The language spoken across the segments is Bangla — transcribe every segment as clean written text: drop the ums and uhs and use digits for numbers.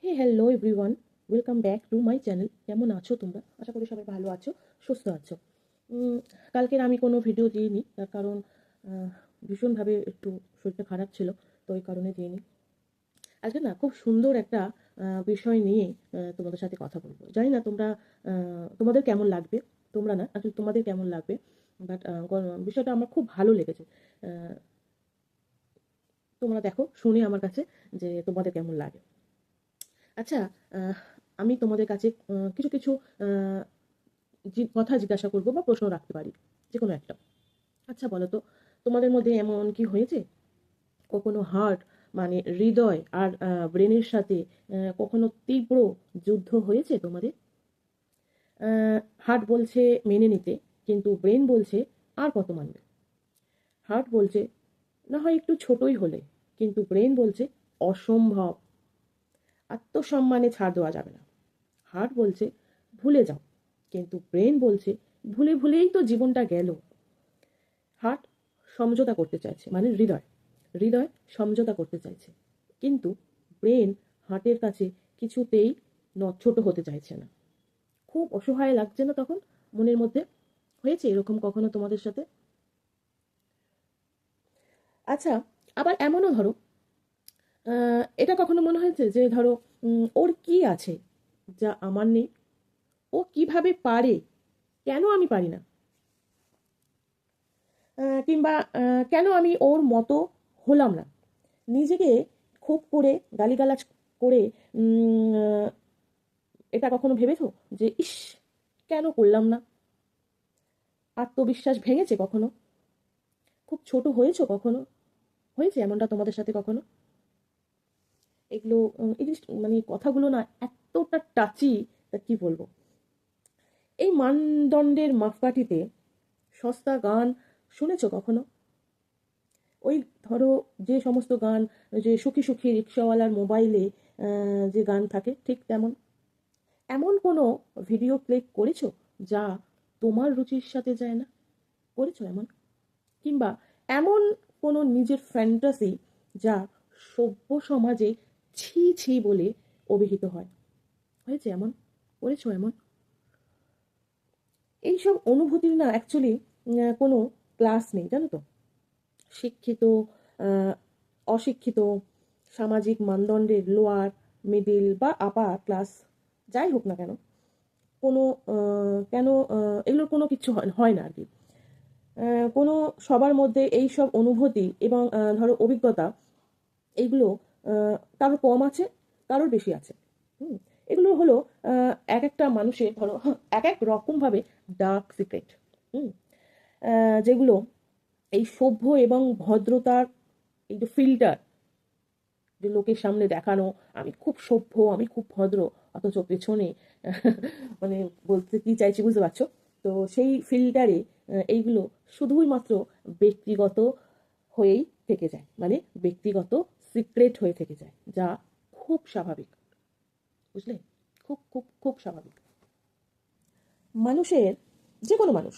Hey hello everyone, welcome back to my channel. কেমন আছো তোমরা? আশা করি সবাই ভালো আছো, সুস্থ আছো। কালকের আমি কোনো ভিডিও দিইনি, তার কারণ ভীষণভাবে একটু শরীরটা খারাপ ছিল, তো ওই কারণে দিইনি। আজকে না খুব সুন্দর একটা বিষয় নিয়ে তোমাদের সাথে কথা বলবো। জানি না তোমাদের কেমন লাগবে, তোমরা না আসলে তোমাদের কেমন লাগবে, বাট বিষয়টা আমার খুব ভালো লেগেছে। আহ, তোমরা দেখো, শুনে আমার কাছে যে তোমাদের কেমন লাগে। আচ্ছা, আহ, আমি তোমাদের কাছে কিছু কিছু আহ, কথা জিজ্ঞাসা করবো বা প্রশ্ন রাখতে পারি, যে কোনো একটা। আচ্ছা বলো তো, তোমাদের মধ্যে এমন কি হয়েছে কখনো হার্ট মানে হৃদয় আর ব্রেনের সাথে কখনো তীব্র যুদ্ধ হয়েছে তোমাদের? হার্ট বলছে মেনে নিতে, কিন্তু ব্রেন বলছে আর কত মানবে। হার্ট বলছে না হয় একটু ছোটই হলে, কিন্তু ব্রেন বলছে অসম্ভব, আত্মসম্মানে ছাড় দেওয়া যাবে না। হার্ট বলছে ভুলে যাও, কিন্তু ব্রেন বলছে ভুলে ভুলেই তো জীবনটা গেল। হার্ট সমঝোতা করতে চাইছে, মানে হৃদয় হৃদয় সমঝোতা করতে চাইছে, কিন্তু ব্রেন হার্টের কাছে কিছুতেই ছোট হতে চাইছে না। খুব অসহায় লাগছে না তখন মনের মধ্যে? হয়েছে এরকম কখনো তোমাদের সাথে? আচ্ছা, আবার এমনও ধরো, এটা কখনো মনে হয়েছে যে ধরো ওর কি আছে যা আমার নেই, ও কিভাবে পারে, কেন আমি পারি না? কিংবা কেন আমি ওর মতো হলাম না? নিজেকে খুব করে গালিগালাজ করে এটা কখনো ভেবেছো যে ইস, কেন করলাম না? আত্মবিশ্বাস ভেঙেছে কখনো? খুব ছোট হয়েছো কখনো? হয়েছে এমনটা তোমাদের সাথে কখনো? এগুলো এই জিনিস মানে কথাগুলো না এতটা টাচি, তা কি বলবো। এই মানদণ্ডের মাপকাঠিতে সস্তা গান শুনেছো কখনো? ওই ধরো, যে সমস্ত গান, যে সুখী সুখী রিক্সাওয়ালার মোবাইলে যে গান থাকে, ঠিক তেমন। এমন কোনো ভিডিও ক্লিক করেছো যা তোমার রুচির সাথে যায় না? করেছো এমন? কিংবা এমন কোনো নিজের ফ্যান্টাসি যা সভ্য সমাজে ছি ছি বলে অভিহিত হয়? হয়েছে এমন? করেছো এমন? এইসব অনুভূতির না অ্যাকচুয়ালি কোনো ক্লাস নেই, জানো তো। শিক্ষিত, আহ, অশিক্ষিত, সামাজিক মানদণ্ডের লোয়ার, মিডিল বা আপার ক্লাস, যাই হোক না কেন, কোনো কেন এগুলোর কোনো কিছু হয় না আর কি। কোনো সবার মধ্যে এই সব অনুভূতি এবং ধরো অভিজ্ঞতা, এইগুলো কারোর কম আছে, কারোর বেশি আছে। হুম এগুলো হলো এক একটা মানুষের ধরো এক এক রকম ভাবে ডার্ক সিক্রেট, হুম যেগুলো এই সভ্য এবং ভদ্রতার এই যে ফিল্টার, যে লোকের সামনে দেখানো আমি খুব সভ্য, আমি খুব ভদ্র, অথচ পেছনে মানে বলতে কি চাইছি বুঝতে পারছো? তো সেই ফিল্টারে এইগুলো শুধুই মাত্র ব্যক্তিগত হয়েই থেকে যায়, মানে ব্যক্তিগত সিক্রেট হয়ে থেকে যায়, যা খুব স্বাভাবিক, বুঝলে? খুব খুব খুব স্বাভাবিক। মানুষের, যে কোনো মানুষ,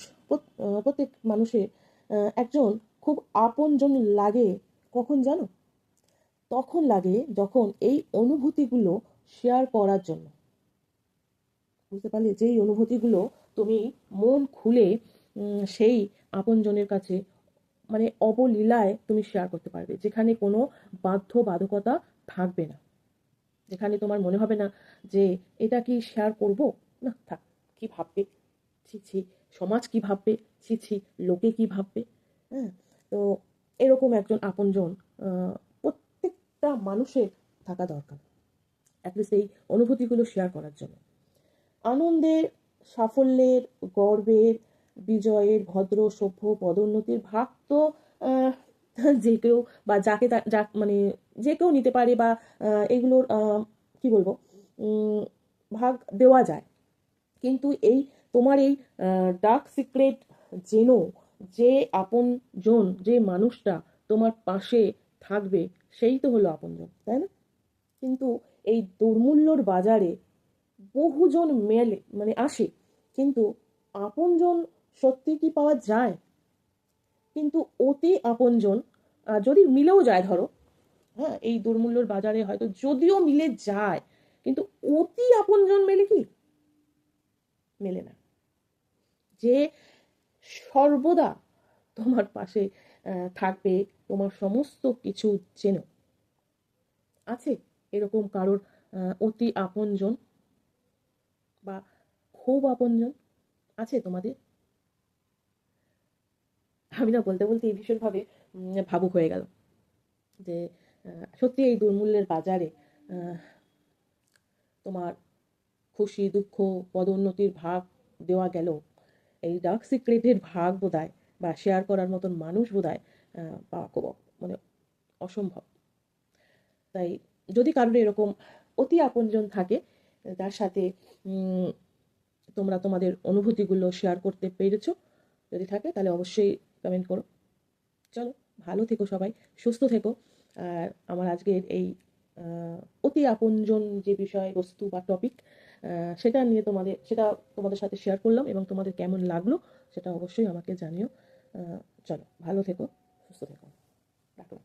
প্রত্যেক মানুষের একজন খুব আপনজন লাগে কখন জানো? তখন লাগে যখন এই অনুভূতিগুলো শেয়ার করার জন্য। বুঝতে পারলে? যেই অনুভূতিগুলো তুমি মন খুলে সেই আপনজনের কাছে মানে অবলীলায় তুমি শেয়ার করতে পারবে, যেখানে কোনো বাধ্যবাধকতা থাকবে না, যেখানে তোমার মনে হবে না যে এটা কি শেয়ার করব, না থাক, কি ভাববে, ছি ছি, সমাজ কি ভাববে, ছি ছি, লোকে কি ভাববে। হ্যাঁ, তো এরকম একজন আপনজন প্রত্যেকটা মানুষের থাকা দরকার, অ্যাটলিস্ট এই অনুভূতিগুলো শেয়ার করার জন্য। আনন্দের, সাফল্যের, গর্বের, বিজয়ের, ভদ্র সভ্য পদোন্নতির ভাগ তো আহ, যে কেউ বা যা মানে যে কেউ নিতে পারে, বা এগুলোর কি বলবো, উম, ভাগ দেওয়া যায়। কিন্তু এই তোমার এই ডার্ক সিক্রেট জেনো, যে আপনজন, যে মানুষটা তোমার পাশে থাকবে, সেই তো হলো আপনজন, তাই না? কিন্তু এই দুর্মূল্যর বাজারে বহুজন মেলে মানে আসে, কিন্তু আপনজন সত্যি কি পাওয়া যায়? কিন্তু অতি আপনজন যদি মিলেও যায় ধরো, হ্যাঁ, এই দুর্মূল্যর বাজারে হয়তো যদিও মিলে যায়, কিন্তু অতি আপনজন মেলে কি? মেলে না। যে সর্বদা তোমার পাশে থাকবে, তোমার সমস্ত কিছু চেনো। আছে এরকম কারোর অতি আপনজন বা খুব আপনজন? আছে তোমাদের? আমি না বলতে বলতে ভীষণভাবে ভাবুক হয়ে গেল যে সত্যি এই দুর্মূল্যের বাজারে তোমার খুশি দুঃখ পদোন্নতির ভাগ দেওয়া গেল, এই ডার্ক সিক্রেটের ভাগ বোধহয় বা শেয়ার করার মতন মানুষ বোধহয় পাওয়া খুব মানে অসম্ভব। তাই যদি কারোর এরকম অতি আপনজন থাকে, তার সাথে তোমরা তোমাদের অনুভূতিগুলো শেয়ার করতে পেরেছো, যদি থাকে তাহলে অবশ্যই কমেন্ট করো। চলো, ভালো থেকো সবাই, সুস্থ থেকো। আর আমার আজকের এই অতি আপনজন যে বিষয়বস্তু বা টপিক, সেটা তোমাদের সাথে শেয়ার করলাম, এবং তোমাদের কেমন লাগলো সেটা অবশ্যই আমাকে জানিও। চলো, ভালো থেকো, সুস্থ থেকো, রাখলাম।